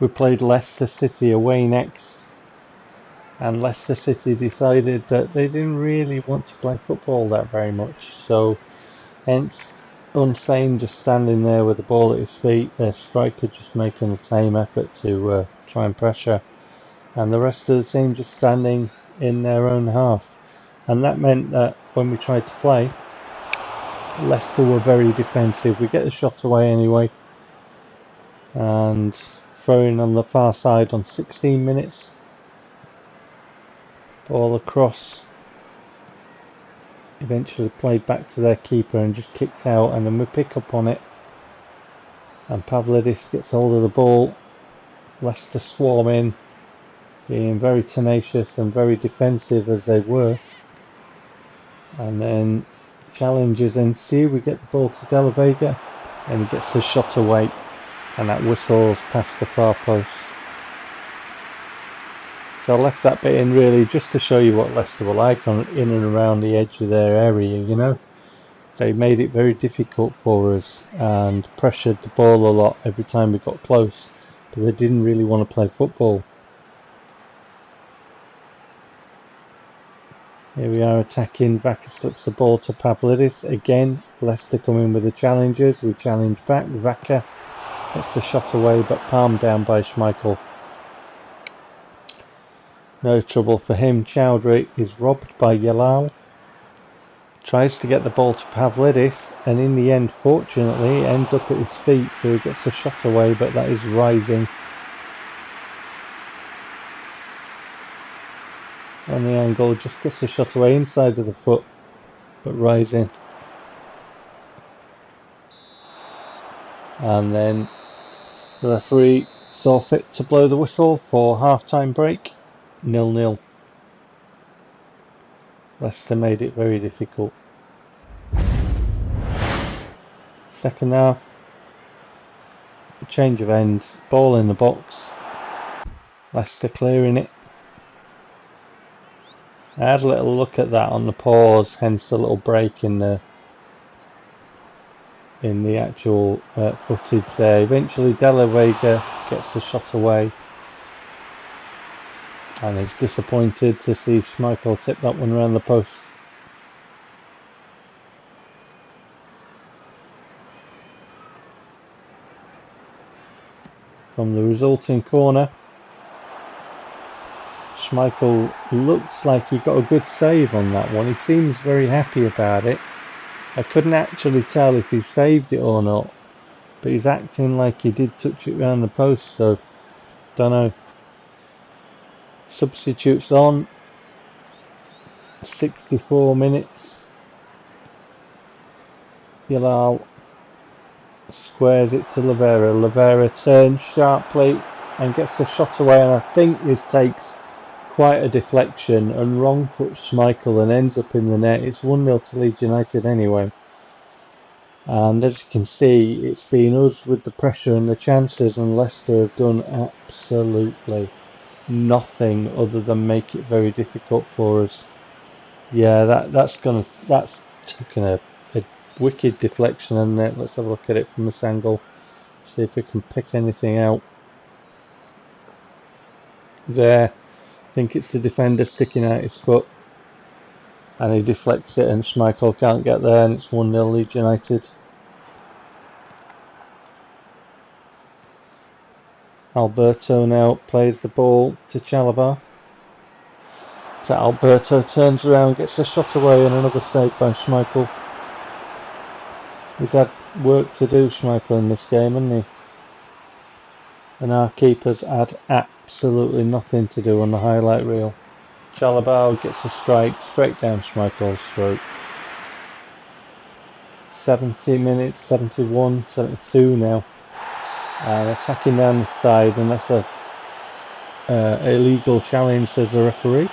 We played Leicester City away next, and Leicester City decided that they didn't really want to play football that very much, so hence Unsane just standing there with the ball at his feet, their striker just making a tame effort to try and pressure, and the rest of the team just standing in their own half. And that meant that when we tried to play, Leicester were very defensive. We get the shot away anyway, and throwing on the far side on 16 minutes, ball across, eventually played back to their keeper and just kicked out, and then we pick up on it and Pavlidis gets hold of the ball. Leicester swarm in, being very tenacious and very defensive as they were, and then challenges ensue. We get the ball to De La Vega and he gets the shot away, and that whistles past the far post. So I left that bit in really just to show you what Leicester were like in and around the edge of their area, you know. They made it very difficult for us and pressured the ball a lot every time we got close, but they didn't really want to play football. Here we are attacking. Vaca slips the ball to Pavlidis. Again, Leicester coming with the challenges. We challenge back. Vaca gets the shot away, but palmed down by Schmeichel. No trouble for him. Chowdhury is robbed by Yalal. Tries to get the ball to Pavlidis, and in the end, fortunately, it ends up at his feet, so he gets the shot away, but that is Rising. On the angle, just gets the shot away inside of the foot, but Rising. And then the referee saw fit to blow the whistle for half-time break. 0-0. Leicester made it very difficult. Second half, change of end, ball in the box, Leicester clearing it. I had a little look at that on the pause, hence a little break in the actual footage there. Eventually De La Vega gets the shot away, and is disappointed to see Schmeichel tip that one around the post. From the resulting corner, Schmeichel looks like he got a good save on that one. He seems very happy about it. I couldn't actually tell if he saved it or not, but he's acting like he did touch it around the post, so don't know. Substitutes on. 64 minutes. Yalal squares it to Lavera. Lavera turns sharply and gets the shot away, and I think this takes quite a deflection and wrong foot Schmeichel and ends up in the net. It's 1-0 to Leeds United anyway. And as you can see, it's been us with the pressure and the chances, and Leicester have done absolutely nothing other than make it very difficult for us. Yeah, that's taken a wicked deflection, and let's have a look at it from this angle, see if we can pick anything out. There, I think it's the defender sticking out his foot, and he deflects it, and Schmeichel can't get there, and it's 1-0 Leeds United. Alberto now plays the ball to Chalobah. So Alberto turns around, gets a shot away, and another save by Schmeichel. He's had work to do, Schmeichel, in this game, hasn't he? And our keepers had absolutely nothing to do on the highlight reel. Chalobah gets a strike straight down Schmeichel's throat. 70 minutes, 71, 72 now. And attacking down the side, and that's a illegal challenge, says the referee.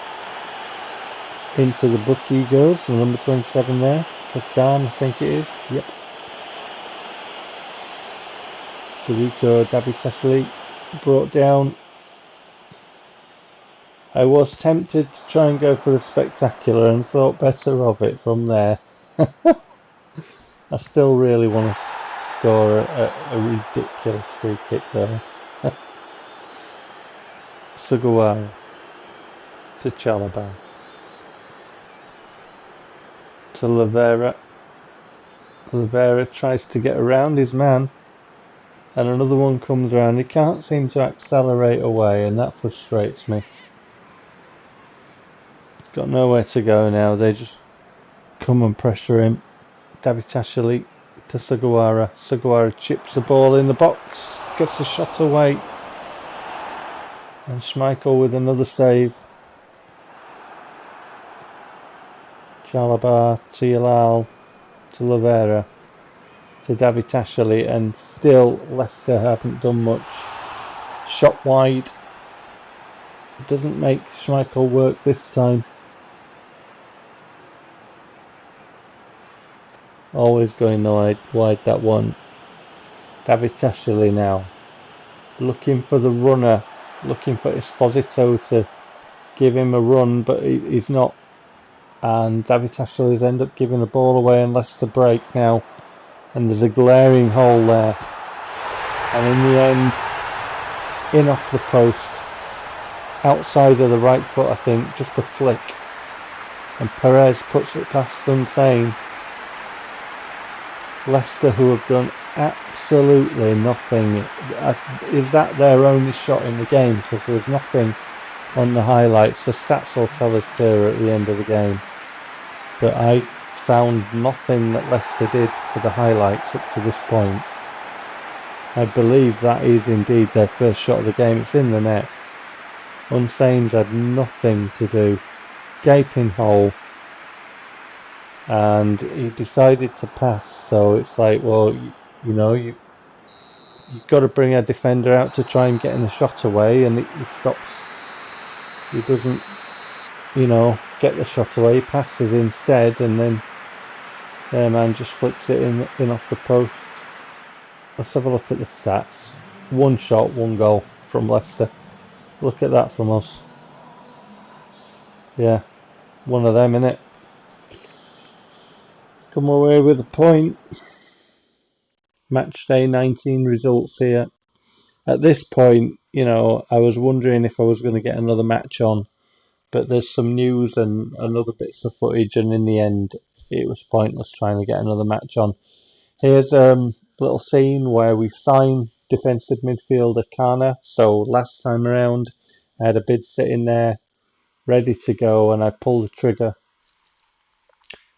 Into the bookie goes, the number 27 there. Castan, I think it is. Yep. Jericho Dabitashvili brought down. I was tempted to try and go for the spectacular and thought better of it from there. I still really want to score a ridiculous free kick though. Sugawara to Chalobah to Lavera. Lavera tries to get around his man, and another one comes around. He can't seem to accelerate away, and that frustrates me. He's got nowhere to go now. They just come and pressure him. Davitashvili to Sugawara. Sugawara chips the ball in the box, gets the shot away, and Schmeichel with another save. Chalobah to Yalal to Lavera to Davitashvili, and still Leicester haven't done much. Shot wide. Doesn't make Schmeichel work this time. Always going wide that one. Davitashvili now. Looking for the runner. Looking for Esposito to give him a run, but he's not. And Davitashvili's end up giving the ball away, and Leicester break now. And there's a glaring hole there. And in the end, in off the post. Outside of the right foot, I think. Just a flick. And Perez puts it past Unsane. Leicester, who have done absolutely nothing. Is that their only shot in the game? Because there was nothing on the highlights. The stats will tell us clearer at the end of the game. But I found nothing that Leicester did for the highlights up to this point. I believe that is indeed their first shot of the game. It's in the net. Unsane's had nothing to do. Gaping hole. And he decided to pass, so it's like, well, you know, you've got to bring a defender out to try and get in a shot away, and he stops. He doesn't, you know, get the shot away. He passes instead, and then their man just flicks it in off the post. Let's have a look at the stats. 1 shot, 1 goal from Leicester. Look at that from us. Yeah, one of them, innit? Come away with a point. Match day 19 results here. At this point, you know, I was wondering if I was going to get another match on, but there's some news and other bits of footage, and in the end, it was pointless trying to get another match on. Here's a little scene where we sign defensive midfielder Kana. So last time around, I had a bid sitting there, ready to go, and I pull the trigger.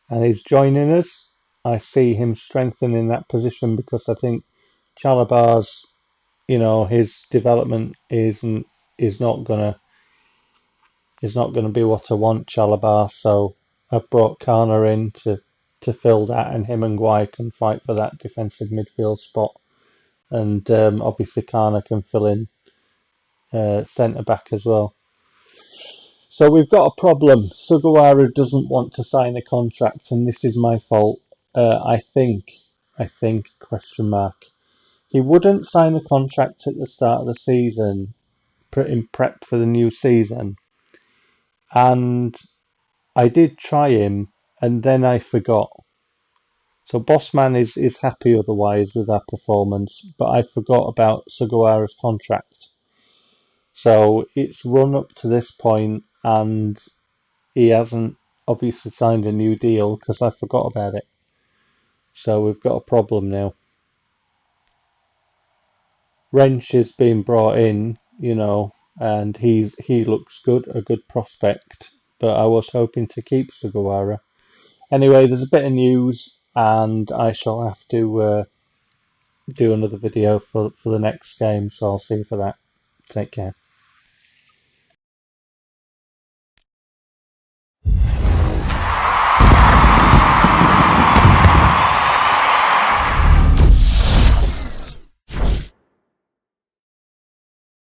And he's joining us. I see him strengthening that position because I think Chalobah's, you know, his development is not gonna be what I want, Chalobah. So I've brought Kana in to fill that, and him and Guy can fight for that defensive midfield spot. And obviously Kana can fill in centre back as well. So we've got a problem. Sugawara doesn't want to sign a contract, and this is my fault. I think, question mark. He wouldn't sign a contract at the start of the season, in prep for the new season. And I did try him, and then I forgot. So Bossman is happy otherwise with our performance, but I forgot about Sugawara's contract. So it's run up to this point, and he hasn't obviously signed a new deal because I forgot about it. So we've got a problem now. Wrench is being brought in, you know, and he looks good, a good prospect. But I was hoping to keep Sugawara. Anyway, there's a bit of news, and I shall have to do another video for the next game. So I'll see you for that. Take care.